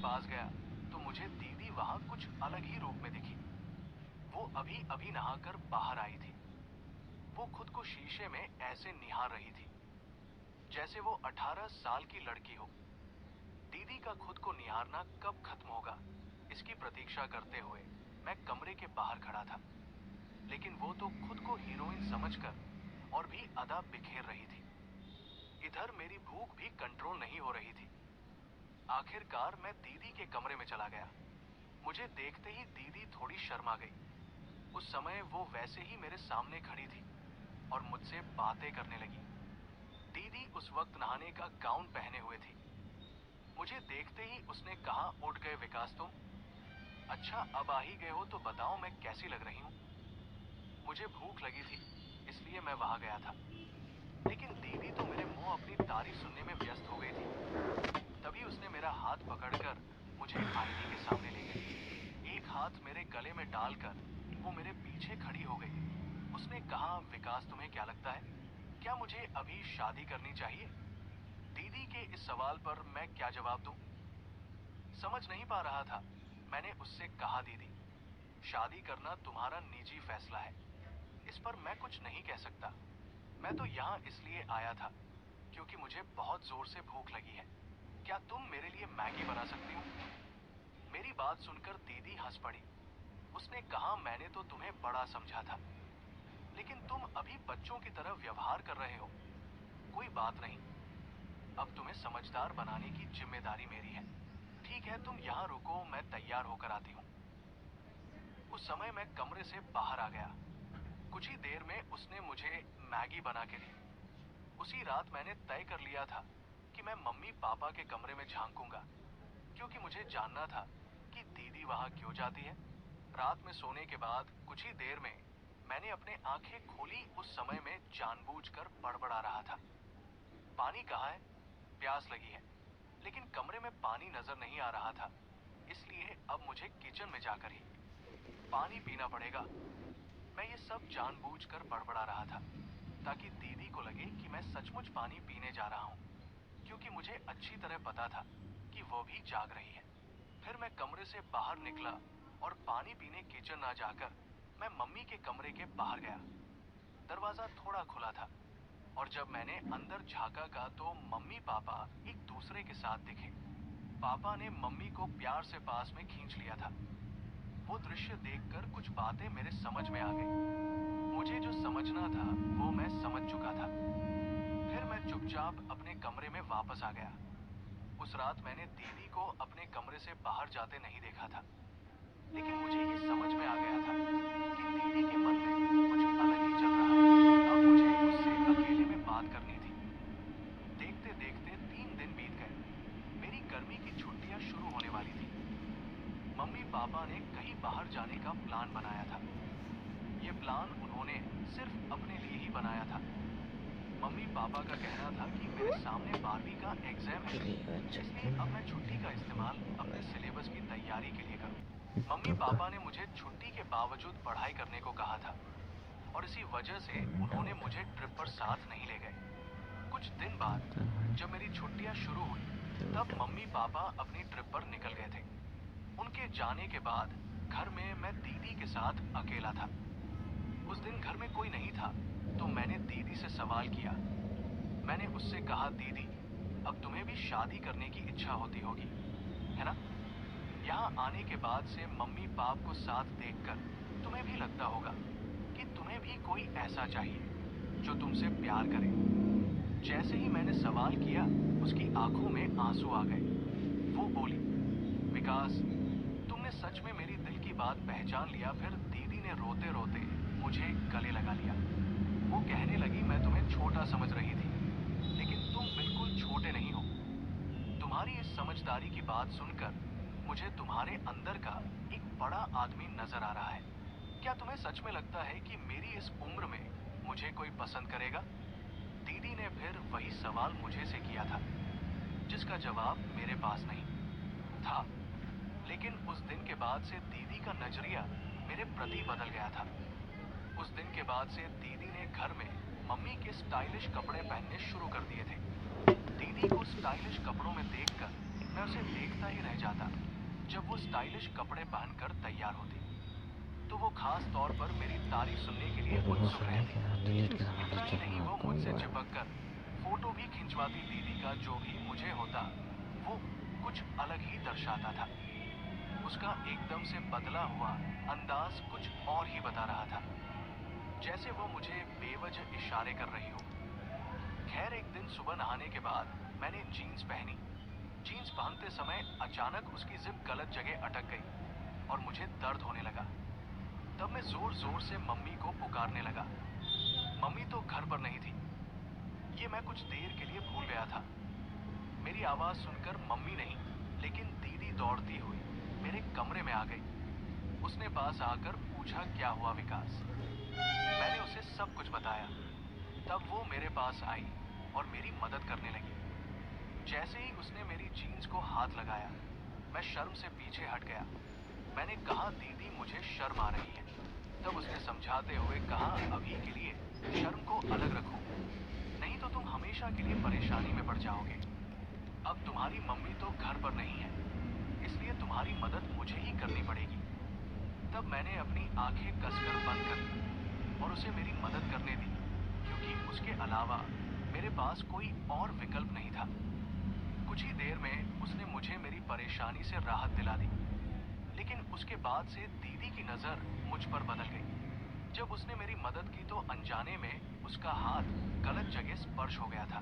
पास गया तो मुझे दीदी वहां कुछ अलग ही रूप में दिखी। वो अभी अभी नहाकर बाहर आई थी। वो खुद को शीशे में ऐसे निहार रही थी जैसे वो 18 साल की लड़की हो। दीदी का खुद को निहारना कब खत्म होगा इसकी प्रतीक्षा करते हुए मैं कमरे के बाहर खड़ा था। लेकिन वो तो खुद को हीरोइन समझकर और भी अदा बिखेर रही थी। इधर मेरी भूख भी कंट्रोल नहीं हो रही थी। आखिरकार मैं दीदी के कमरे में चला गया। मुझे देखते ही दीदी थोड़ी शर्मा गई। उस समय वो वैसे ही मेरे सामने खड़ी थी और मुझसे बातें करने लगी। दीदी उस वक्त नहाने का गाउन पहने हुए थी। मुझे देखते ही उसने कहा, उठ गए विकास तुम? अच्छा अब आ ही गए हो तो बताओ मैं कैसी लग रही हूँ। मुझे भूख लगी थी इसलिए मैं वहां गया था। लेकिन दीदी तो मेरे मुंह अपनी तारीफ सुनने में व्यस्त हो गई थी। तभी उसने मेरा हाथ पकड़कर मुझे आईने के सामने ले गई। एक हाथ मेरे गले में डालकर वो मेरे पीछे खड़ी हो गई। उसने कहा, विकास तुम्हें क्या लगता है, क्या मुझे अभी शादी करनी चाहिए? दीदी के इस सवाल पर मैं क्या जवाब दूं? समझ नहीं पा रहा था। मैंने उससे कहा, दीदी शादी करना तुम्हारा निजी फैसला है, इस पर मैं कुछ नहीं कह सकता। मैं तो यहाँ इसलिए आया था क्योंकि मुझे बहुत जोर से भूख लगी है। क्या तुम मेरे लिए मैगी बना सकती हो? मेरी बात सुनकर दीदी हंस पड़ी। उसने कहा, मैंने तो तुम्हें बड़ा समझा था, लेकिन तुम अभी बच्चों की तरह व्यवहार कर रहे हो। कोई बात नहीं, अब तुम्हें समझदार बनाने की जिम्मेदारी मेरी है। ठीक है तुम यहाँ रुको, मैं तैयार होकर आती हूँ। उस समय मैं कमरे से बाहर आ गया। कुछ ही देर में उसने मुझे मैगी बना के दी। उसी रात मैंने तय कर लिया था कि मैं मम्मी पापा के कमरे में झांकूंगा, क्योंकि मुझे जानना था कि दीदी वहां क्यों जाती है। रात में सोने के बाद कुछ ही देर में मैंने अपने आंखें खोली। उस समय में जानबूझकर बड़बड़ा रहा था, पानी कहाँ है, प्यास लगी है। लेकिन कमरे में पानी नजर नहीं आ रहा था, इसलिए अब मुझे किचन में जाकर ही पानी पीना पड़ेगा। मैं ये सब जानबूझकर बड़बड़ा रहा था ताकि दीदी को लगे कि मैं सचमुच पानी पीने जा रहा हूँ, क्योंकि मुझे अच्छी तरह पता था कि वो भी जाग रही है। फिर मैं कमरे से बाहर निकला और पानी पीने किचन ना जाकर मैं मम्मी के कमरे के बाहर गया। दरवाजा थोड़ा खुला था और जब मैंने अंदर झांका का तो मम्मी पापा एक दूसरे के साथ दिखे। पापा ने मम्मी को प्यार से पास में खींच लिया था। वो दृश्य देखकर कुछ बातें मेरे समझ में आ गई। मुझे जो समझना था वो मैं समझ चुका था। फिर मैं चुपचाप अपने कमरे में वापस आ गया। उस रात मैंने दीदी को अपने कमरे से बाहर जाते नहीं देखा था, लेकिन मुझे ये समझ में आ गया था कि दीदी के मन में कुछ अलग ही चल रहा है। अब मुझे उससे अकेले में बात करनी थी। देखते देखते 3 दिन बीत गए। मेरी गर्मी की छुट्टियां शुरू होने वाली थी। मम्मी पापा ने कहीं बाहर जाने का प्लान बनाया था। ये प्लान उन्होंने सिर्फ अपने लिए ही बनाया था। मम्मी पापा का कहना था कि मेरे सामने 12वीं का एग्जाम है, इसलिए अब मैं छुट्टी का इस्तेमाल अपने सिलेबस की तैयारी के लिए करूं। मम्मी पापा ने मुझे छुट्टी के बावजूद पढ़ाई करने को कहा था और इसी वजह से उन्होंने मुझे ट्रिप पर साथ नहीं ले गए। कुछ दिन बाद जब मेरी छुट्टियां शुरू हुई तब मम्मी पापा अपनी ट्रिप पर निकल गए थे। उनके जाने के बाद घर में मैं दीदी के साथ अकेला था। उस दिन घर में कोई नहीं था तो मैंने दीदी से सवाल किया। मैंने उससे कहा, दीदी अब तुम्हें भी शादी करने की इच्छा होती होगी, है ना? यहाँ आने के बाद से मम्मी पाप को साथ देखकर तुम्हें भी लगता होगा कि तुम्हें भी कोई ऐसा चाहिए जो तुमसे प्यार करे। जैसे ही मैंने सवाल किया उसकी आंखों में आंसू आ गए। वो बोली, विकास तुमने सच में मेरी दिल की बात पहचान लिया। फिर दीदी ने रोते रोते मुझे गले लगा लिया। वो कहने लगी, मैं तुम्हें छोटा समझ रही थी, लेकिन तुम बिल्कुल छोटे नहीं हो। तुम्हारी इस समझदारी की बात सुनकर मुझे तुम्हारे अंदर का एक बड़ा आदमी नजर आ रहा है। क्या तुम्हें सच में लगता है कि मेरी इस उम्र में मुझे कोई पसंद करेगा? दीदी ने फिर वही सवाल मुझे से किया था, जिसका जवाब मेरे पास नहीं था। लेकिन उस दिन के बाद से दीदी का नजरिया मेरे प्रति बदल गया था। उस दिन के बाद से दीदी ने घर में मम्मी के स्टाइलिश कपड़े पहनने शुरू कर दिए थे। दीदी को स्टाइलिश कपड़ों में देखकर मैं उसे देखता ही रह जाता। जब वो स्टाइलिश कपड़े पहनकर तैयार होती तो वो खास तौर पर मेरी तारीफ सुनने के लिए उत्सुक रहती। इतना ही नहीं, वो मुझसे चिपक कर फोटो भी खिंचवाती। दीदी का जो भी मुझे होता वो कुछ अलग ही दर्शाता था। उसका एकदम से बदला हुआ अंदाज कुछ और ही बता रहा था, जैसे वो मुझे बेवजह इशारे कर रही हो। खैर, एक दिन सुबह नहाने के बाद मैंने जीन्स पहनी। जीन्स पहनते समय अचानक उसकी जिप गलत जगह अटक गई और मुझे दर्द होने लगा। तब मैं जोर जोर से मम्मी को पुकारने लगा। मम्मी तो घर पर नहीं थी, ये मैं कुछ देर के लिए भूल गया था। मेरी आवाज सुनकर मम्मी नहीं लेकिन दीदी दौड़ती हुई मेरे कमरे में आ गई। उसने पास आकर पूछा, क्या हुआ विकास? मैंने उसे सब कुछ बताया। तब वो मेरे पास आई और मेरी मदद करने लगी। जैसे ही उसने मेरी जीन्स को हाथ लगाया, मैं शर्म से पीछे हट गया। मैंने कहा, दीदी मुझे शर्म आ रही है। तब उसने समझाते हुए कहा, अभी के लिए शर्म को अलग रखो, नहीं तो तुम हमेशा के लिए परेशानी में पड़ जाओगे। अब तुम्हारी मम्मी तो घर पर नहीं है, इसलिए तुम्हारी मदद मुझे ही करनी पड़ेगी। तब मैंने अपनी आंखें कसकर बंद कर ली और उसे मेरी मदद करने दी, क्योंकि उसके अलावा मेरे पास कोई और विकल्प नहीं था। कुछ ही देर में उसने मुझे मेरी परेशानी से राहत दिला दी, लेकिन उसके बाद से दीदी की नजर मुझ पर बदल गई। जब उसने मेरी मदद की तो अनजाने में उसका हाथ गलत जगह स्पर्श हो गया था।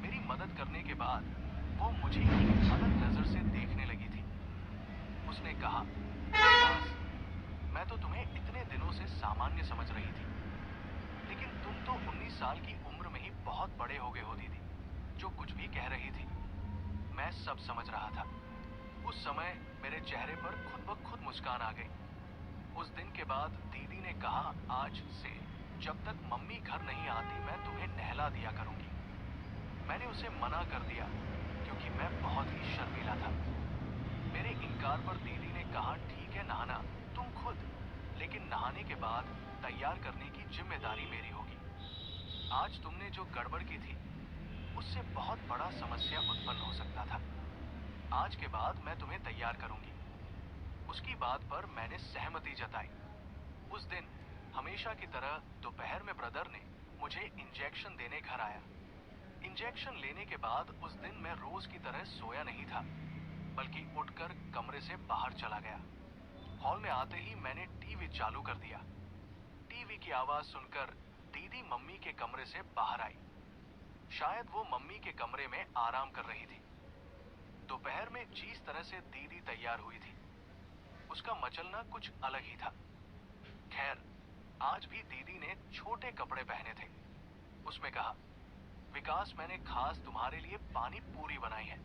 मेरी मदद करने के बाद वो मुझे एक अलग नजर से देखने लगी थी। उसने कहा, विकास, मैं तो तुम्हें इतने दिनों से सामान्य समझ रही थी, लेकिन तुम तो 19 साल की उम्र में ही बहुत बड़े हो गए हो दीदी। जो कुछ भी कह रही थी मैं सब समझ रहा था। उस समय मेरे चेहरे पर खुद ब खुद मुस्कान आ गई। उस दिन के बाद दीदी ने कहा, आज से जब तक मम्मी घर नहीं आती मैं तुम्हें नहला दिया करूंगी। मैंने उसे मना कर दिया क्योंकि मैं बहुत ही शर्मीला था। मेरे इनकार पर दीदी ने कहा, ठीक है नहाना तुम खुद, लेकिन नहाने के बाद तैयार करने की जिम्मेदारी मेरी होगी। आज तुमने जो गड़बड़ की थी उससे बहुत बड़ा समस्या उत्पन्न हो सकता था। आज के बाद मैं तुम्हें तैयार करूंगी। उसकी बात पर मैंने सहमति जताई। उस दिन हमेशा की तरह दोपहर में ब्रदर ने मुझे इंजेक्शन देने घर आया। इंजेक्शन लेने के बाद उस दिन मैं रोज की तरह सोया नहीं था, बल्कि उठकर कमरे से बाहर चला गया। हॉल में आते ही मैंने टीवी चालू कर दिया। टीवी की आवाज सुनकर दीदी मम्मी के कमरे से बाहर आई। शायद वो मम्मी के कमरे में आराम कर रही थी। दोपहर में जिस तरह से दीदी तैयार हुई थी उसका मचलना कुछ अलग ही था। खैर, आज भी दीदी ने छोटे कपड़े पहने थे। उसमें कहा, विकास, मैंने खास तुम्हारे लिए पानी पूरी बनाई है,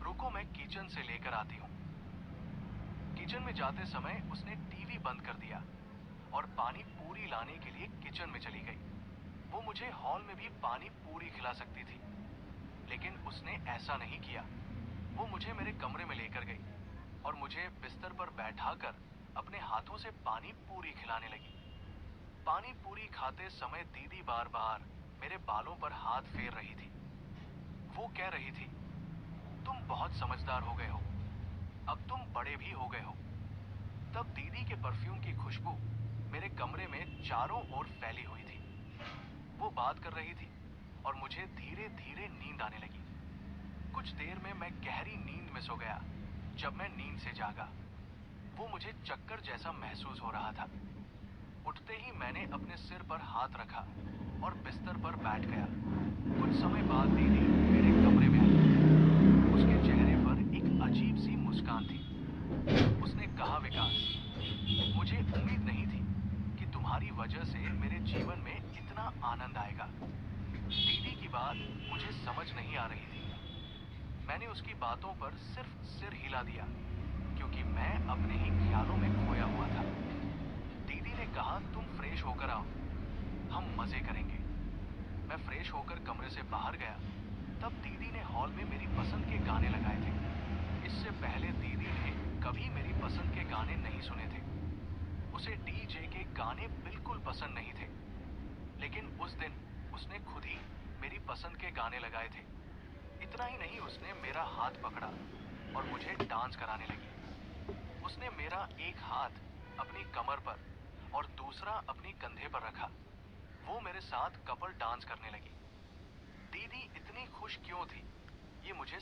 रुको मैं किचन से लेकर आती हूँ। किचन में जाते समय उसने टीवी बंद कर दिया और पानी पूरी लाने के लिए किचन में चली गई। वो मुझे हॉल में भी पानी पूरी खिला सकती थी, लेकिन उसने ऐसा नहीं किया। वो मुझे मेरे कमरे में लेकर गई और मुझे बिस्तर पर बैठाकर अपने हाथों से पानी पूरी खिलाने लगी। पानी पूरी खाते समय दीदी बार बार मेरे बालों पर हाथ फेर रही थी। वो कह रही थी, तुम बहुत समझदार हो गए हो, अब तुम बड़े भी हो गए हो। तब दीदी के परफ्यूम की खुशबू मेरे कमरे में चारों ओर फैली हुई थी। वो बात कर रही थी और मुझे धीरे धीरे नींद आने लगी। कुछ देर में मैं गहरी नींद में सो गया। जब मैं नींद से जागा वो मुझे चक्कर जैसा महसूस हो रहा था। उठते ही मैंने अपने सिर पर हाथ रखा और बिस्तर पर बैठ गया। कुछ समय बाद दीदी मेरे कमरे में आई। उसके चेहरे पर एक अजीब सी मुस्कान थी। उसने कहा, विकास, मुझे उम्मीद नहीं थी कि तुम्हारी वजह से मेरे जीवन में इतना आनंद आएगा। दीदी की बात मुझे समझ नहीं आ रही थी। मैंने उसकी बातों पर सिर्फ सिर हिला दिया, क्योंकि मैं अपने ही ख्यालों में खोया हुआ था। दीदी ने कहा, तुम फ्रेश होकर आओ, हम मजे करेंगे। मैं फ्रेश होकर कमरे से बाहर गया। तब दीदी ने हॉल में मेरी पसंद के गाने लगाए थे। इससे पहले दीदी ने कभी मेरी पसंद के गाने नहीं सुने थे। उसे डीजे के गाने बिल्कुल पसंद नहीं थे, लेकिन उस दिन उसने खुद ही मेरी पसंद के गाने लगाए थे। इतना ही नहीं, उसने मेरा हाथ पकड़ा और मुझे डांस कराने लगी। उसने मेरा एक हाथ अपनी कमर पर और दूसरा अपनी कंधे पर रखा। वो मेरे साथ कपल डांस करने लगी। दीदी इतनी खुश क्यों थी, ये मुझे